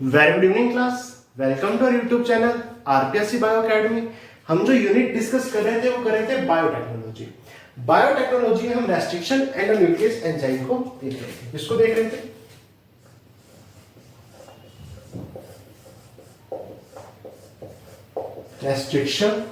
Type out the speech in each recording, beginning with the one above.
Very good evening class. Welcome to YouTube channel RPSC bio academy. हम जो unit discuss कर रहे थे वो कर रहे थे बायोटेक्नोलॉजी। बायोटेक्नोलॉजी में हम रेस्ट्रिक्शन एंडोन्यूक्लियस एंजाइम को देख रहे थे। किसको देख रहे थे? रेस्ट्रिक्शन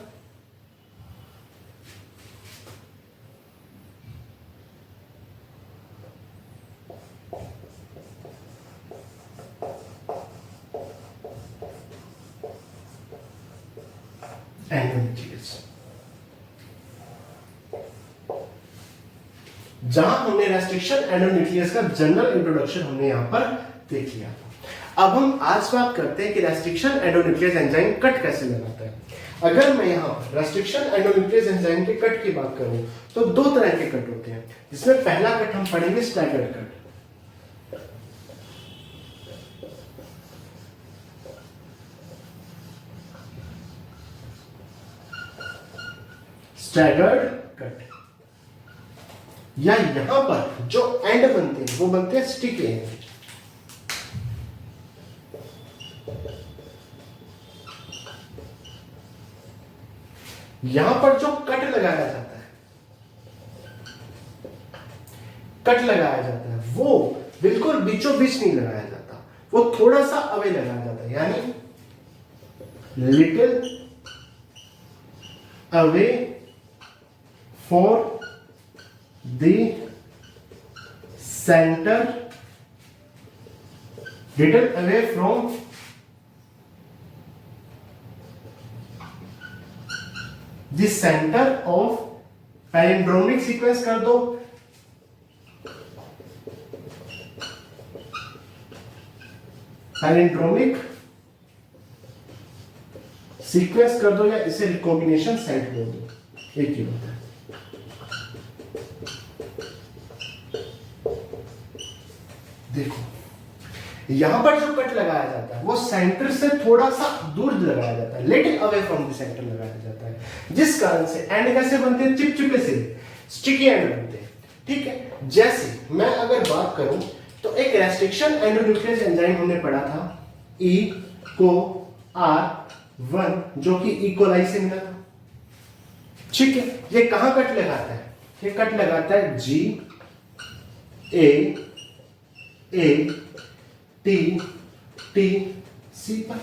एंडोन्यूक्लियस, जहां हमने रेस्ट्रिक्शन एंडोन्यूक्लियस का जनरल इंट्रोडक्शन हमने यहां पर देख लिया था। अब हम आज बात करते हैं कि रेस्ट्रिक्शन एंडोन्यूक्लियस एंजाइम कट कैसे लगाता है। अगर मैं यहां रेस्ट्रिक्शन एंडोन्यूक्लियस एंजाइम के कट की बात करूं तो दो तरह के कट होते हैं, जिसमें पहला कट हम पढ़ेंगे स्टैगर्ड कट। स्टैगर्ड कट, या यहां पर जो एंड बनते हैं वो बनते हैं स्टिक एंड। यहां पर जो कट लगाया जाता है, वो बिल्कुल बीचों बीच नहीं लगाया जाता, वो थोड़ा सा अवे लगाया जाता है, यानी little away for the center, little away from the center of palindromic sequence कर दो। palindromic सीक्वेंस कर दो, या इसे रिकॉम्बिनेशन साइट बोल दो, एक ही होता है। देखो यहां पर जो कट लगाया जाता है वो सेंटर से थोड़ा सा दूर लगाया जाता है, little away from the centre लगाया जाता है, जिस कारण से एंड कैसे बनते हैं? चिपचिपे से, स्टिकी एंड बनते हैं। ठीक है, जैसे मैं अगर बात करूं तो एक रेस्ट्रिक्शन एंडोन्यूक्लियस एंजाइम हमने पढ़ा था ई को R1, जो कि इकोलाई से मिला था। ठीक है, ये कहां कट लगाता है? ये कट लगाता है G A T T C पर,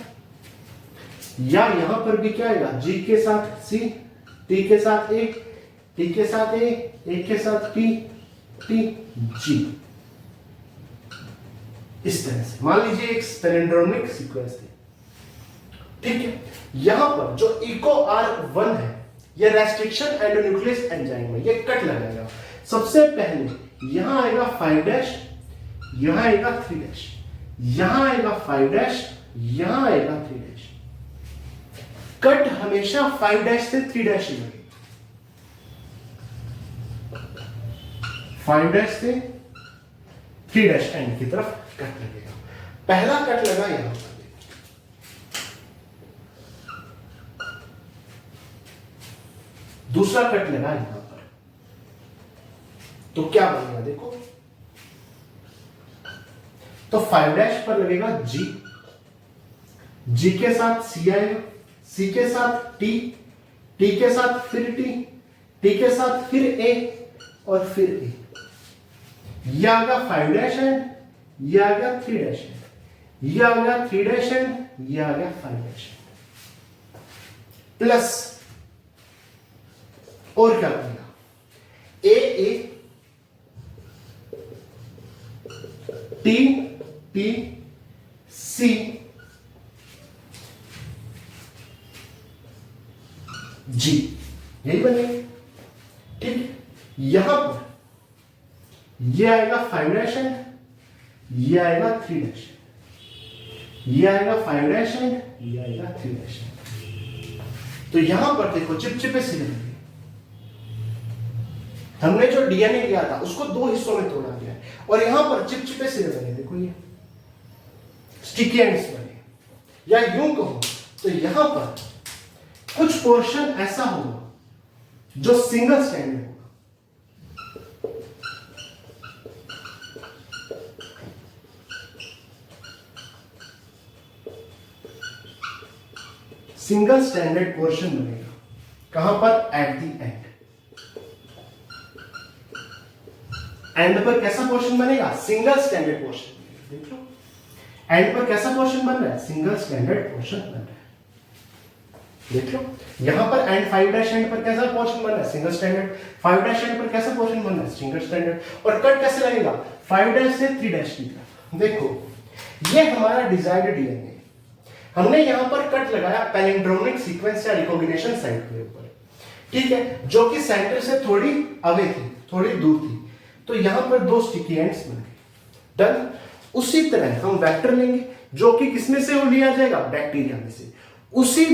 या यहां पर भी क्या आएगा? G के साथ C, T के साथ A, T के साथ A के साथ P, T G। इस तरह से मान लीजिए एक पैलिंड्रोमिक सीक्वेंस थी। ठीक है, यहां पर जो इको R1 है, यह रेस्ट्रिक्शन एंडोन्यूक्लियस एंजाइम है, ये कट लगाएगा। सबसे पहले यहां आएगा 5', यहां आएगा 3', यहां आएगा 5', यहां आएगा 3'। कट हमेशा 5' से 3' ही लगेगा, 5' से 3' एंड की तरफ कट लगेगा। पहला कट लगा यहां पर, दूसरा कट लगा यहां पर, तो क्या बनेगा? देखो तो 5' पर लगेगा G, G के साथ C आएगा, C के साथ T, T के साथ फिर T, T के साथ फिर A और फिर A। यह आ गया 5' एंड, यह आ गया 3' एंड, यह आ गया 3' एंड, यह आ गया 5' प्लस, और क्या बनेगा? A T T C G, यही बनेगा। ठीक, यहां पर ये आएगा 5' एंड, ये आएगा 3', ये आएगा 5' एंड, ये आएगा 3'। तो यहां पर देखो चिपचिपे से लगे। हमने जो डीएनए लिया था उसको दो हिस्सों में तोड़ा गया है, और यहां पर चिपचिपे से बने। देखो ये स्टिकी एंड्स बने, या यूं कहो तो यहां पर कुछ पोर्शन ऐसा होगा जो सिंगल स्ट्रैंड होगा, सिंगल स्टैंडर्ड पोर्शन बनेगा। कहां पर? At the end. एंड पर कैसा पोर्शन बनेगा? Single standard portion. देख लो एंड पर कैसा पोर्शन बन रहा है? सिंगल स्टैंडर्ड पोर्शन बन रहा है। देख लो यहां पर एंड 5' एंड पर कैसा पोर्शन बन रहा है? Single standard. 5' एंड पर कैसा पोर्शन बन रहा है? Single standard. और कट कैसे लगेगा? 5' से 3' की तरफ। देखो ये हमारा डिजायर्ड डीएनए, हमने यहां पर कट लगाया पैलिंड्रोमिक सीक्वेंस या रिकॉग्निशन साइट के ऊपर, ठीक है, जो कि सेंटर से थोड़ी अवे थी, थोड़ी दूर थी। तो यहां पर 2 स्टिकी एंड्स बन गए। डन। उसी तरह हम वेक्टर लेंगे जो कि किसमें से लिया जाएगा? बैक्टीरिया में से। उसी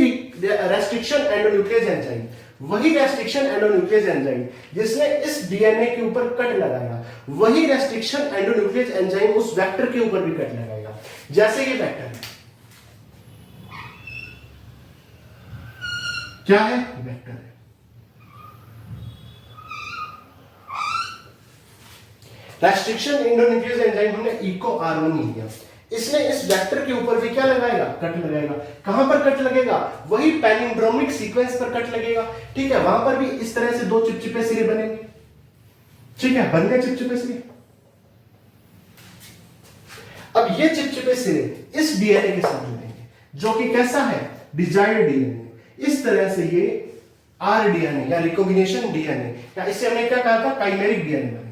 रेस्ट्रिक्शन एंडोन्यूक्लियस एंजाइम, वही रेस्ट्रिक्शन एंडोन्यूक्लियस एंजाइम जिसने इस डीएनए के ऊपर कट लगाया, वही रेस्ट्रिक्शन एंडोन्यूक्लियस एंजाइम उस वेक्टर के ऊपर भी कट लगाएगा। जैसे ये वेक्टर है, क्या है? वेक्टर है। रेस्ट्रिक्शन एंडोन्यूक्लियस एंजाइम हमने इको R1 लिया, इसने इस वेक्टर के ऊपर भी क्या लगाएगा? कट लगाएगा। कहां पर कट लगेगा? वही पैलिंड्रोमिक सीक्वेंस पर कट लगेगा, ठीक है। वहां पर भी इस तरह से 2 चिपचिपे सिरे बनेंगे, ठीक है, बन गए चिपचिपे सिरे। अब ये चिपचिपे सिरे इस डीएनए के साथ जुड़ेंगे, जो कि कैसा है? Desired DNA. इस तरह से ये आरडीएनए या रिकॉग्निशन डीएनए, या इसे हमने क्या कहा था? काइमेरिक डीएनए बनेगा।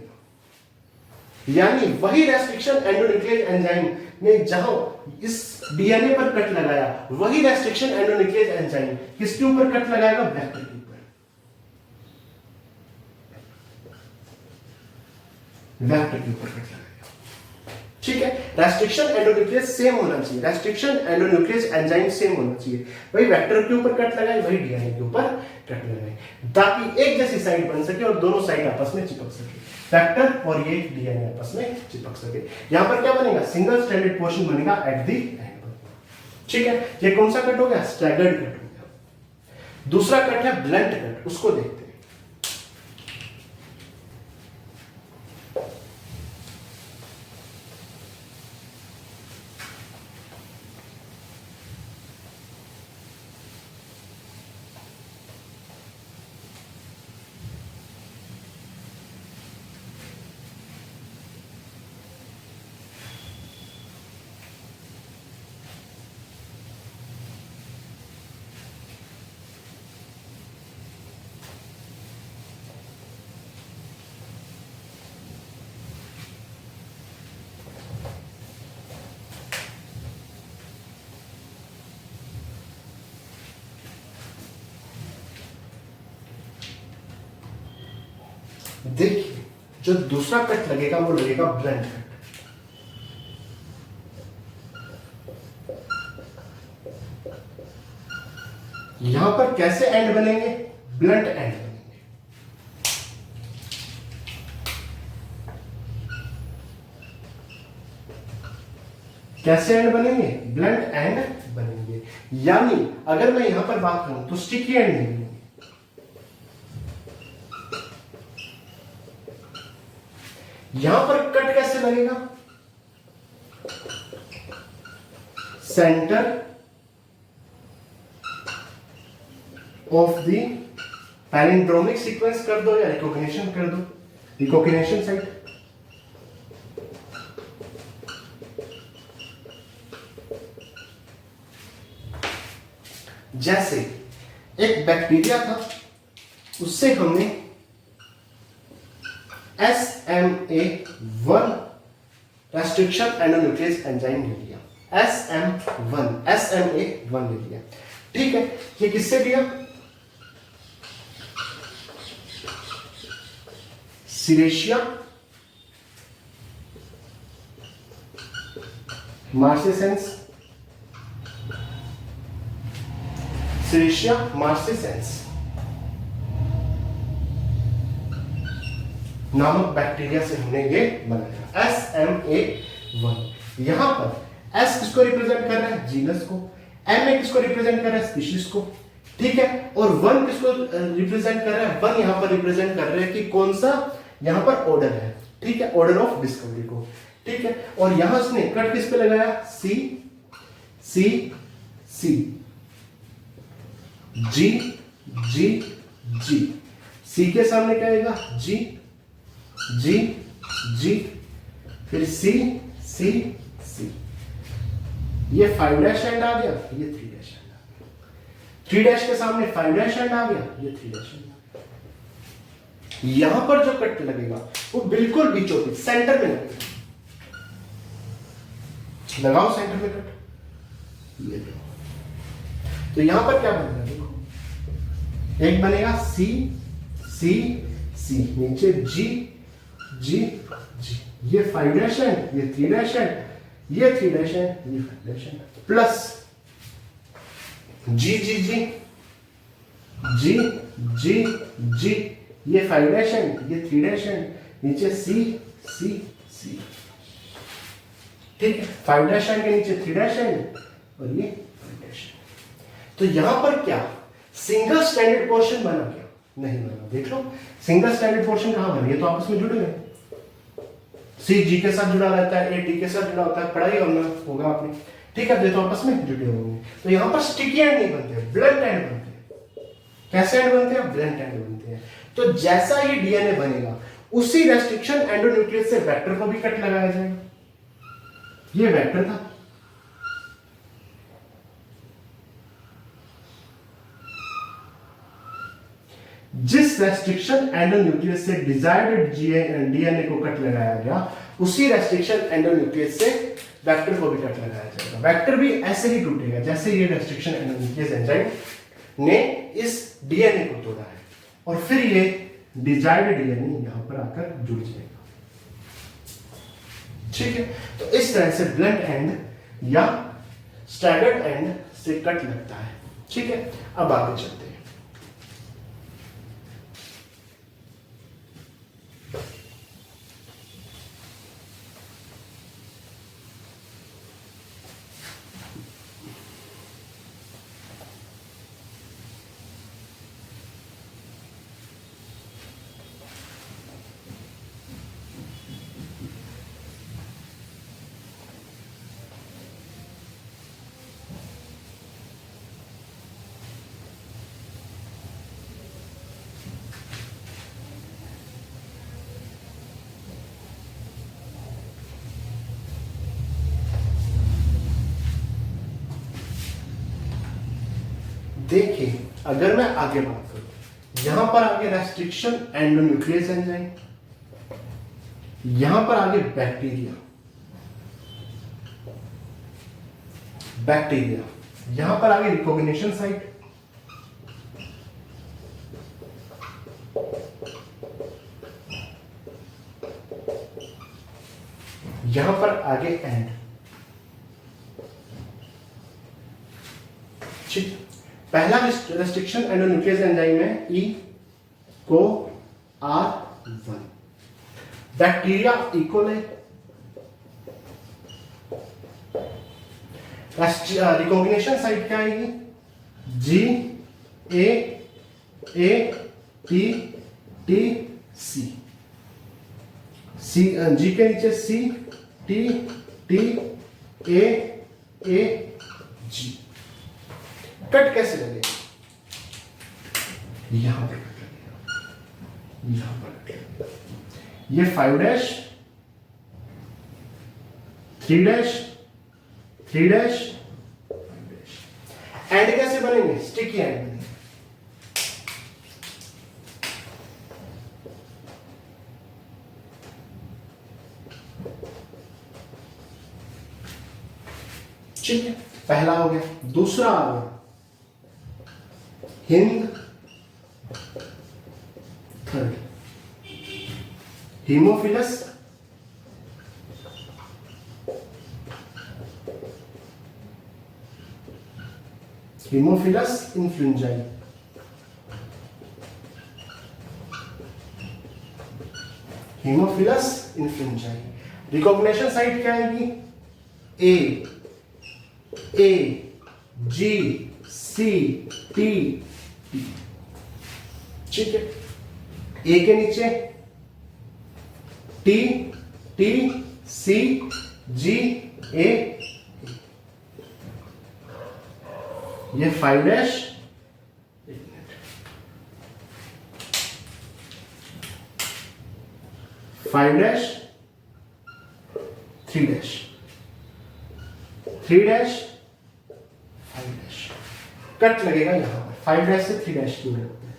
यानी वही रेस्ट्रिक्शन एंडोन्यूक्लियस एंजाइम ने जहां इस डीएनए पर कट लगाया, वही रेस्ट्रिक्शन एंडोन्यूक्लियस एंजाइम किसके ऊपर कट लगाएगा? वेक्टर के ऊपर। वेक्टर के ऊपर कट लगाएगा, ठीक है। रेस्ट्रिक्शन एंडोन्यूक्लियस सेम होना चाहिए, रेस्ट्रिक्शन एंडोन्यूक्लियस एंजाइम सेम होना चाहिए। वही वेक्टर के ऊपर कट लगाए, वही डीएनए के ऊपर कट लगाए, ताकि एक जैसी साइड बन सके और दोनों साइड आपस में चिपक सके। वेक्टर और ये डीएनए आपस में चिपक सके। यहां पर क्या बनेगा? सिंगल स्टैंडर्ड पोर्शन बनेगा एट द एंड पर, ठीक है। ये कौन सा कट हो गया? स्टैगर्ड कट हो गया। दूसरा कट है ब्लंट कट, उसको देखते हैं। देखिए जो दूसरा कट लगेगा वो लगेगा ब्लंट कट। यहां पर कैसे एंड बनेंगे? ब्लंट एंड बनेंगे। कैसे एंड बनेंगे? ब्लंट एंड बनेंगे। यानी अगर मैं यहां पर बात करूं तो स्टिकी एंड नहीं बनेंगे। यहां पर कट कैसे लगेगा? Centre of the palindromic sequence कर दो या रिकॉग्निशन कर दो, रिकॉग्निशन साइट। जैसे एक बैक्टीरिया था, उससे हमने SMA1 रेस्ट्रिक्शन एंडोन्यूक्लियस एंजाइम ले लिया, SMA1 ले लिया, ठीक है। ये किससे लिया? सिरेशिया मार्सेसेंस, सिरेशिया मार्सेसेंस नामक बैक्टीरिया से हमने ये बनाया SMA1। यहां पर S किसको रिप्रेजेंट कर रहा है? जीनस को। MA किसको रिप्रेजेंट कर रहा है? स्पीशीज को, ठीक है। और 1 किसको रिप्रेजेंट कर रहा है? 1 यहां पर रिप्रेजेंट कर रहा है कि कौन सा यहां पर ऑर्डर है, ठीक है, ऑर्डर ऑफ डिस्कवरी को, ठीक है। और यहां उसने कट किस पे लगाया? C, जी जी जी, सी के सामने क्या आएगा, जी जी जी, फिर सी सी सी, ये 5 डैश एंड आ गया, ये 3 डैश एंड आ गया, 3 डैश के सामने 5 डैश एंड आ गया, ये 3 डैश एंड आ गया। यहां पर जो कट लगेगा वो बिल्कुल बीचों बीच सेंटर में लगेगा, लगाओ सेंटर में कट, ये लो। तो यहां पर क्या बनेगा, देखो एक बनेगा सी सी सी, नीचे जी जी जी, ये 5 डैश है, ये 3 डैश है, ये 3 डैश है, ये 5 डैश है, प्लस जी जी जी जी जी जी, ये 5 डैश है, ये 3 डैश है, नीचे सी सी सी, ठीक है, 5 डैश के नीचे 3 डैश है और ये 5 डैश। तो यहां पर क्या सिंगल स्टैंडर्ड पोर्शन बना क्या, नहीं बना, देख लो सिंगल स्टैंडर्ड पोर्शन कहां बना, ये तो आपस में जुड़े हुए, सी जी के साथ जुड़ा रहता है, ए डी के साथ जुड़ा होता है, पढ़ाई करना होगा आपने, ठीक है, ये तो आपस में जुड़े होंगे। तो यहां पर स्टिकी एंड नहीं बनते, ब्लंट एंड बनते हैं। कैसे एंड बनते हैं, ब्लंट एंड बनते हैं। तो जैसा ये डीएनए बनेगा उसी रेस्ट्रिक्शन एंडोन्यूक्लियस से वेक्टर को भी कट लगाया जाएगा, ये वेक्टर था, जिस रेस्ट्रिक्शन एंडोन्यूक्लियस से डिजायर्ड डीएनए को कट लगाया गया उसी रेस्ट्रिक्शन एंडोन्यूक्लियस से वेक्टर को भी कट लगाया जाएगा। वेक्टर भी ऐसे ही टूटेगा जैसे ये रेस्ट्रिक्शन एंडोन्यूक्लियस एंजाइम ने इस डीएनए को तोड़ा है, और फिर ये डिजायर्ड डीएनए यहां पर आकर जुड़ जाएगा, ठीक है। तो इस तरह से ब्लंट एंड या स्टैगर्ड एंड से कट लगता है, ठीक है। अब आगे चलते हैं। देखिए अगर मैं आगे बात करूं, यहां पर आगे रेस्ट्रिक्शन एंडोन्यूक्लियस एंजाइम, यहां पर आगे बैक्टीरिया, बैक्टीरिया यहां पर आगे रिकॉग्निशन साइट, यहां पर आगे एंड, ठीक। पहला रेस्ट्रिक्शन एंडोन्यूक्लियस एंजाइम है ई को R1, bacteria École, recognition site क्या आएगी, G A T T C, G के नीचे C T T A G। Cut कैसे लगेगा, यहां पर कट लगेगा, यहां पर कट लगेगा, ये 5 dash 3 dash 3 dash 5 dash. And कैसे बनेंगे, स्टिकी एंड बनेंगे, ठीक है। पहला हो गया, दूसरा आ गया Hind, third haemophilus, haemophilus influenzae, haemophilus influenzae. Recognition site क्या आएगी, ए जी सी टी, ठीक है। ए के नीचे टी टी सी जी ए, ये 5 dash 5 dash 3 dash 3 dash 5 dash cut लगेगा यहां पर 5 डैश से 3 डैश की जरूरत है।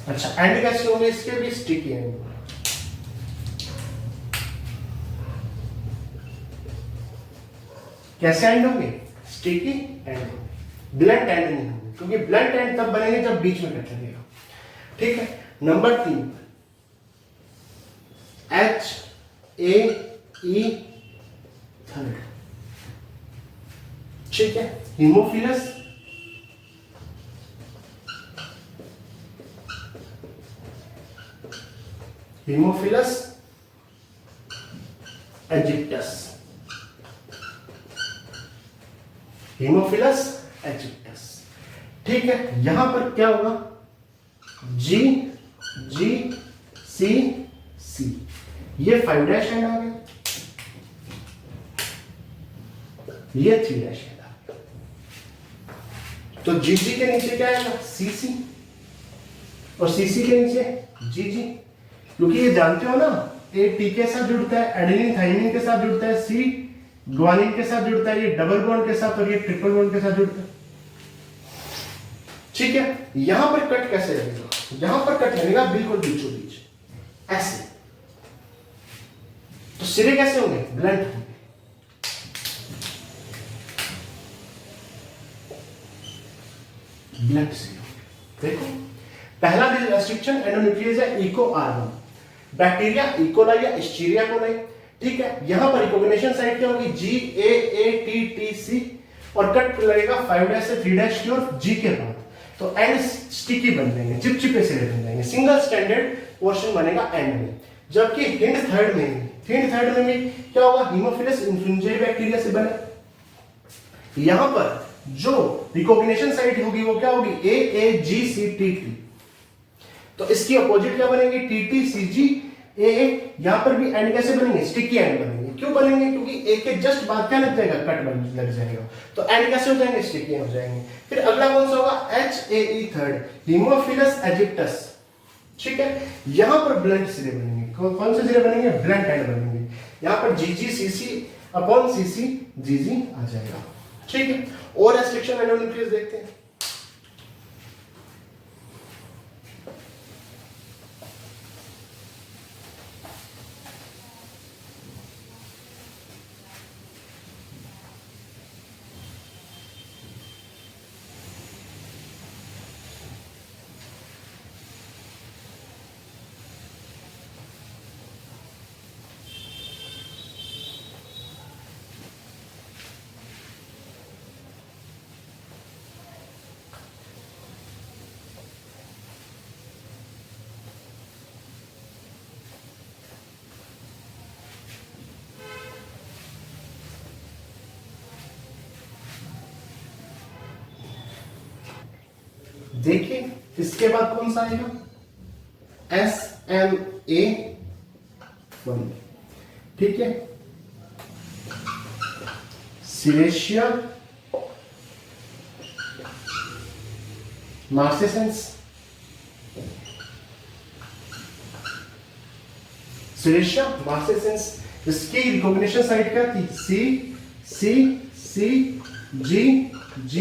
अच्छा एंड कैसे होंगे इसके भी स्टिकी एंड। कैसे एंड होंगे? स्टिकी एंड, ब्लंट एंड नहीं होंगे, क्योंकि ब्लंट एंड तब बनेंगे जब बीच में कट लगेगा। ठीक है, नंबर 3 HAE थर्ड। ठीक है, हीमोफिलस हीमोफिलस एजिप्टस, हीमोफिलस एजिप्टस। ठीक है, यहां पर क्या होगा? G G C C, ये 5 डैश एंड आ गया, ये 3 डैश एंड आ गया। तो GG के नीचे क्या आएगा? CC, और CC के नीचे GG, क्योंकि ये जानते हो ना, A T के साथ जुड़ता है, एडेनिन थाइमिन के साथ जुड़ता है, C ग्वानिन के साथ जुड़ता है, ये डबल बॉन्ड के साथ, और ये ट्रिपल बॉन्ड के साथ जुड़ता है। ठीक है, यहां पर कट कैसे लगेगा? यहां पर कट लगेगा बिल्कुल बीचों बीच ऐसे। तो सिरे कैसे होंगे? ब्लंट होंगे। ब्लंट सिरे होंगे। देखो, पहला रेस्ट्रिक्शन एंडोन्यूक्लियस है इको R1, बैक्टीरिया इकोलाई या एस्चेरिया कोलाई। ठीक है, यहां पर रिकॉग्निशन साइट क्या होगी? GAATTC, और कट लगेगा 5 डैश से 3 डैश की ओर G के बाद। तो एंड स्टिकी बन जाएंगे, चिपचिपे सिरे बन जाएंगे, सिंगल स्टैंडर्ड पोर्शन बनेगा एंड में। जबकि हिंड थर्ड में भी क्या होगा? हीमोफिलस इन्फ्लुएंजाई बैक्टीरिया से बने। यहां पर जो रिकॉग्निशन साइट होगी वो क्या होगी? AAGCTT। तो इसकी अपोजिट क्या बनेगी? TTCGAA। यहां पर भी एंड कैसे बनेंगे? स्टिकी एंड बनेंगे। क्यों बनेंगे? क्योंकि ए के जस्ट बाद क्या लग जाएगा? कट लग जाएगा, तो एंड कैसे हो जाएंगे? स्टिकी हो जाएंगे। फिर अगला कौन सा होगा? HAE third, haemophilus aegyptius. ठीक है, यहां पर ब्लंट सिरे बनेंगे। कौन से सिरे बनेंगे? ब्लंट एंड बनेंगे। यहां पर GGCC अपॉन CC GG आ जाएगा। ठीक है, और रेस्ट्रिक्शन एंडोन्यूक्लियस देखते हैं। देखिए, इसके बाद कौन सा आएगा? SMA1। ठीक है, सिरेशिया मार्सेसेंस, सिरेशिया मार्सेसेंस। इसकी रिकॉग्निशन साइट क्या थी? CCCGGG।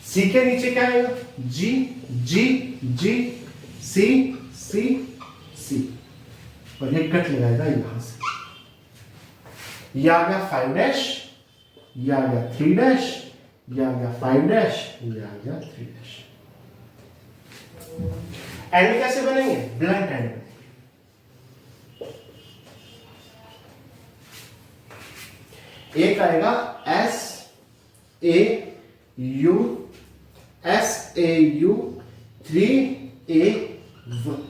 सी के नीचे क्या आएगा? GGGCCC, और ये कट लगाएगा यहां से। ये आ गया 5 डैश, ये आ गया 3 डैश, ये आ गया 5 डैश, ये आ गया 3 डैश। एंड कैसे बनेंगे? Blunt and. एक आएगा SAU 3A1,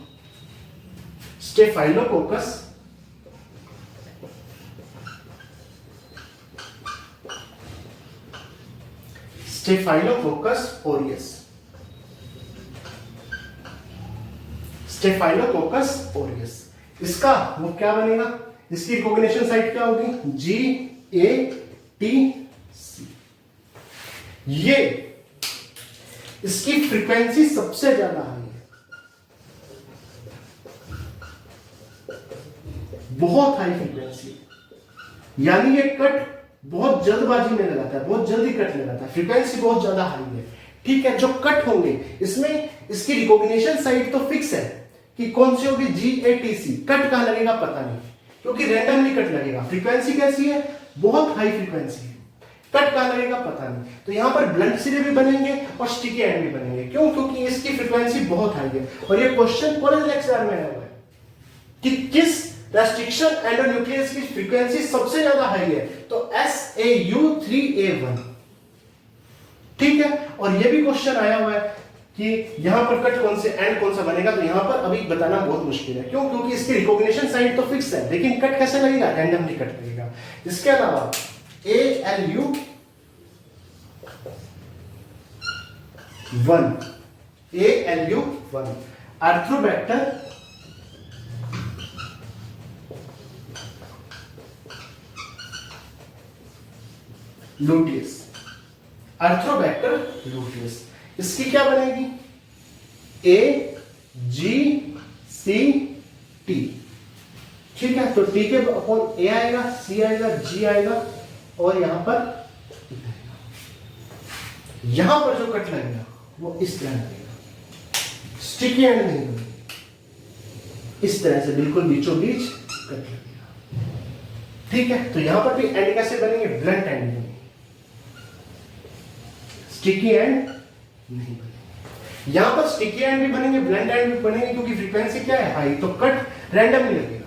staphylococcus Orius, staphylococcus Orius. इसका वो क्या बनेगा? इसकी रिकॉग्निशन साइट क्या होगी? GATC। ये इसकी फ्रीक्वेंसी सबसे ज्यादा हाई है, बहुत हाई फ्रीक्वेंसी, यानी ये कट बहुत जल्दबाजी में लगाता है, बहुत जल्दी कट लगाता है, फ्रीक्वेंसी बहुत ज्यादा हाई है। ठीक है, जो कट होंगे इसमें इसकी रिकॉग्निशन साइट तो फिक्स है कि कौन सी होगी, GATC। कट कहां लगेगा पता नहीं, क्योंकि रैंडमली कट लगेगा। फ्रीक्वेंसी कैसी है, बहुत हाई फ्रीक्वेंसी है, कट कहां लगेगा पता नहीं। तो यहां पर ब्लंट सिरे भी बनेंगे और स्टिकी एंड भी बनेंगे। क्यों? क्योंकि इसकी फ्रीक्वेंसी बहुत हाई है। और ये क्वेश्चन कॉलेज लेक्चर में आया हुआ है कि किस रेस्ट्रिक्शन एंडोन्यूक्लियस की फ्रीक्वेंसी सबसे ज्यादा हाई है, तो SAU3A1। ठीक है, और ये भी क्वेश्चन आया हुआ है कि यहां पर कट कौन से एंड कौन सा बनेगा, तो यहां पर अभी बताना बहुत मुश्किल है। क्यों? क्योंकि इसकी रिकॉग्निशन साइट तो फिक्स है, लेकिन कट कैसे लगेगा, रैंडमली कट लगेगा। इसके अलावा ALU1 आर्थ्रोबैक्टर लूटियस, आर्थ्रोबैक्टर लूटियस। इसकी क्या बनेगी, AGCT। ठीक है, तो T के अपॉन A आएगा, C आएगा, G आएगा और यहां पर जो कट लगेगा वो इस तरह लगेगा, स्टिकी एंड नहीं लगेगा, इस तरह से बिल्कुल बीचों बीच कट लगेगा। ठीक है, तो यहां पर भी एंड कैसे बनेंगे, ब्लंट एंड बनेंगे, स्टिकी एंड नहीं बनेंगे। यहां पर स्टिकी एंड भी बनेंगे, ब्लंट एंड भी बनेंगे, क्योंकि फ्रीक्वेंसी क्या है, हाई, तो कट रैंडमली लगेगा।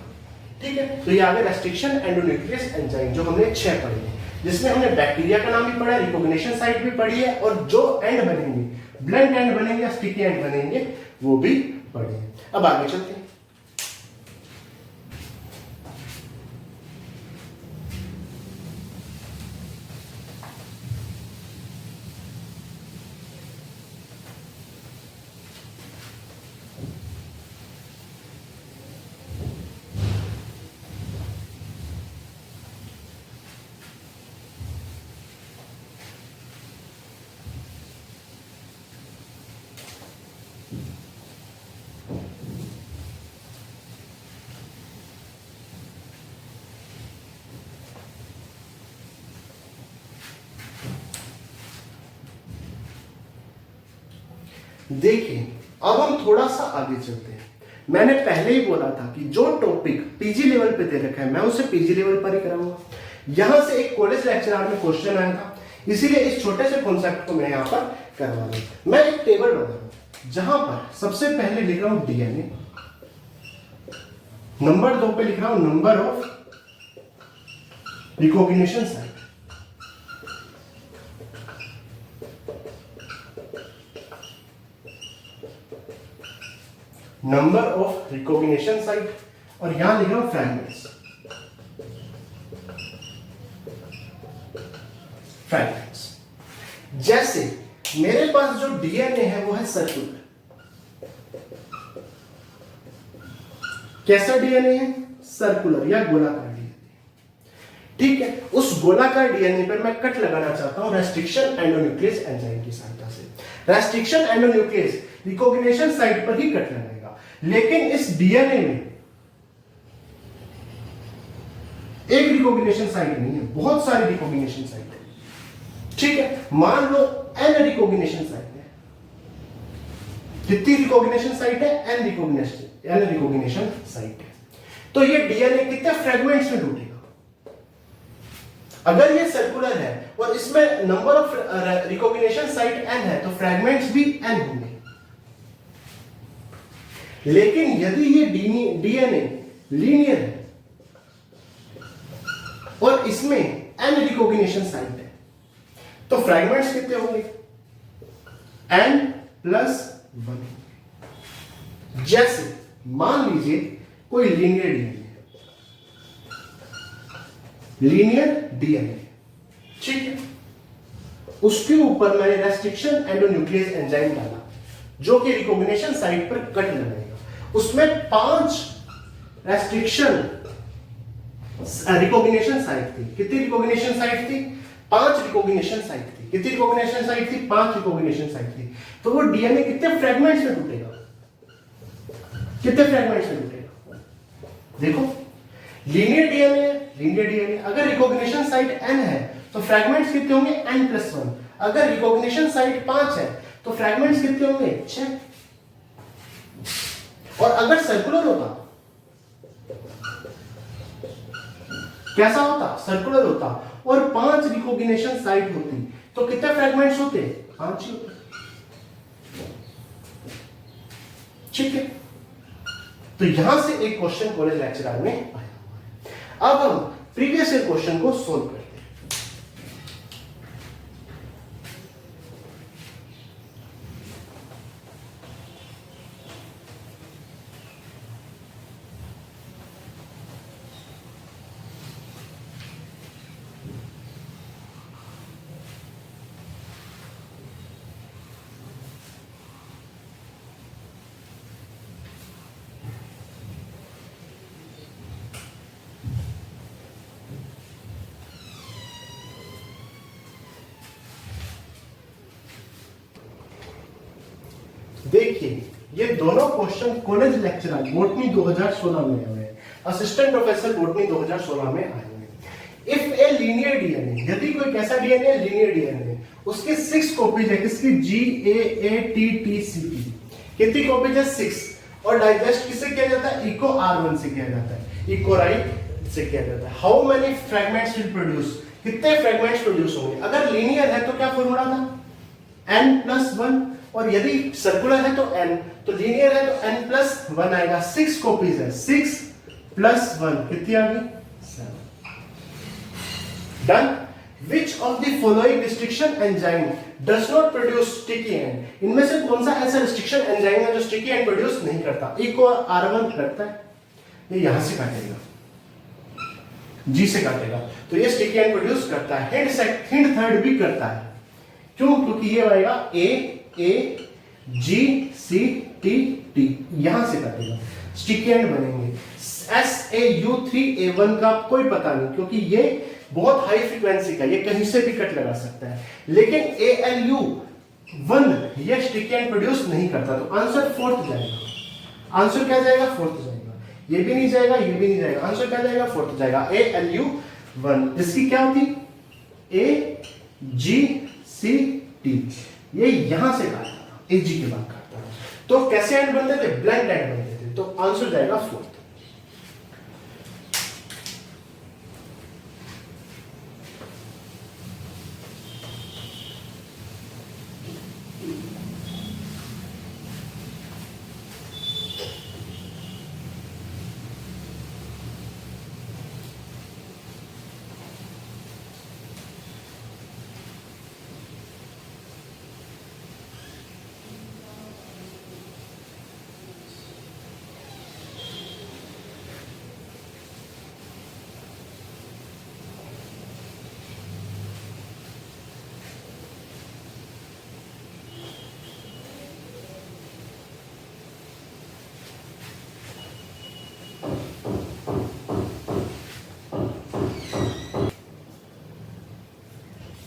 ठीक है, तो ये आगे रेस्ट्रिक्शन एंडोन्यूक्लियस एंजाइम जो हमने 6 पढ़े हैं, जिसमें हमने बैक्टीरिया का नाम भी पढ़ा, रिकॉग्निशन साइट भी पढ़ी है, और जो एंड बनेंगे, ब्लंट एंड बनेंगे या स्टिकी एंड बनेंगे, वो भी पढ़े हैं। अब आगे चलते हैं। देखिए, अब हम थोड़ा सा आगे चलते हैं। मैंने पहले ही बोला था कि जो टॉपिक पीजी लेवल पे दे रखा है मैं उसे पीजी लेवल पर ही कराऊंगा। यहां से एक कॉलेज लेक्चर में क्वेश्चन आया था, इसीलिए इस छोटे से कॉन्सेप्ट को मैं यहां पर करवा रहा हूं। मैं एक टेबल बना रहा हूं जहां पर सबसे पहले लिख रहा हूं डीएनए, नंबर 2 पे लिख रहा हूं number of recognition site, number of recognition site, और यहां लिख रहा हूं फ्रैगमेंट्स। जैसे मेरे पास जो डीएनए है वो है सर्कुलर। कैसा डीएनए है, सर्कुलर या गोलाकार डीएनए। ठीक है, उस गोलाकार डीएनए पर मैं कट लगाना चाहता हूं रेस्ट्रिक्शन एंडोन्यूक्लियस एंजाइम की सहायता से। रेस्ट्रिक्शन एंडोन्यूक्लियस रिकॉग्निशन साइट पर ही कट लगाएगा, लेकिन इस डीएनए में एक रिकॉग्निशन साइट नहीं है, बहुत सारी रिकॉग्निशन साइट है। ठीक है, मान लो n रिकॉग्निशन साइट है। कितनी रिकॉग्निशन साइट है, n रिकॉग्निशन साइट है। तो ये डीएनए कितने फ्रेगमेंट्स में टूटेगा? अगर ये सर्कुलर है और इसमें number of recognition site n है, तो फ्रेगमेंट्स भी n होंगे। लेकिन यदि ये डीएनए लीनियर है और इसमें n रिकॉग्निशन साइट है, तो फ्रेगमेंट्स कितने होंगे, n+1। जैसे मान लीजिए कोई लीनियर डीएनए, ठीक है, उसके ऊपर मैंने रेस्ट्रिक्शन एंडोन्यूक्लियस एंजाइम डाला जो कि रिकॉग्निशन साइट पर कट लगाएगा। उसमें 5 रेस्ट्रिक्शन रिकॉग्निशन साइट थी। कितनी रिकॉग्निशन साइट थी? 5 रिकॉग्निशन साइट थी। कितनी रिकॉग्निशन साइट थी? 5 रिकॉग्निशन साइट थी। तो वो डीएनए कितने फ्रेगमेंट्स में टूटेगा? कितने फ्रेगमेंट्स में टूटेगा? देखो, लीनियर डीएनए अगर रिकॉग्निशन साइट n है तो फ्रैगमेंट्स कितने होंगे n+1। अगर रिकॉग्निशन साइट 5 है तो फ्रैगमेंट्स कितने होंगे 6। और अगर सर्कुलर होता, कैसा होता, सर्कुलर होता और 5 रिकॉग्निशन साइट होती तो कितने फ्रैगमेंट्स होते, 5 ही होते। ठीक है, तो यहां से एक क्वेश्चन कॉलेज लेक्चरर में आया हुआ है। अब हम प्रीवियस ईयर क्वेश्चन को सोल्व करते हैं। देखिए ये दोनों क्वेश्चन कॉलेज लेक्चरर बॉटनी 2016 में आए हुए हैं, असिस्टेंट प्रोफेसर बॉटनी 2016 में आए हुए हैं। इफ ए लीनियर डीएनए, यदि कोई कैसा डीएनए, लीनियर डीएनए, उसके 6 कॉपीज है, किसकी, GAATTCP, कितनी कॉपीज है, 6। और डाइजेस्ट किससे किया जाता है, इको R1 से किया जाता है, इको राइट से किया जाता है। How many fragments will produce, कितने फ्रैगमेंट्स प्रोड्यूस होंगे। अगर लीनियर है तो क्या फॉर्मूला था, n+1, और यदि सर्कुलर है तो n, तो लीनियर है तो n+1 आएगा। 6 कॉपीज है, 6 + 1 कितनी आ गई, 7। Done. Which of the following restriction enzyme does not produce sticky end? इनमें से कौन सा ऐसा restriction enzyme है जो sticky end produce नहीं करता। इको R1 करता है, ये यहां से काटेगा, G से काटेगा, तो ये sticky end produce करता है। हिंड थर्ड भी करता है, क्यों, क्योंकि ये आएगा AGCTT, यहां से काटेगा, स्टिकी एंड बनेंगे। SAU3A1 का कोई पता नहीं, क्योंकि ये बहुत हाई फ्रीक्वेंसी का, ये कहीं से भी कट लगा सकता है। लेकिन ALU1 ये स्टिकी एंड प्रोड्यूस नहीं करता, तो आंसर फोर्थ जाएगा। आंसर क्या जाएगा, फोर्थ जाएगा। ये भी नहीं जाएगा, ये भी नहीं जाएगा, आंसर क्या जाएगा, फोर्थ जाएगा, ALU1। इसकी क्या होती, AGCT, ये यहां से काटता था, AG के बाद काटता था। तो कैसे एंड बनते थे, ब्लैंक एंड बनते थे, तो आंसर जाएगा फोर्थ।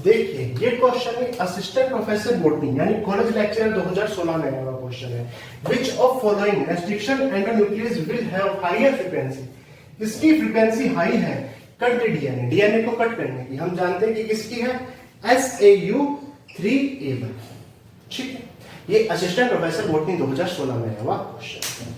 देखिए ये क्वेश्चन है असिस्टेंट प्रोफेसर बॉटनी यानी कॉलेज लेक्चरर 2016 में आया क्वेश्चन है। Which of following restriction endonuclease will have higher frequency, इसकी फ्रीक्वेंसी हाई है कट द डीएनए, डीएनए को कट करने की। हम जानते हैं कि किसकी है, SAU3A1। ठीक है, ये असिस्टेंट प्रोफेसर बॉटनी 2016 में आया हुआ क्वेश्चन है।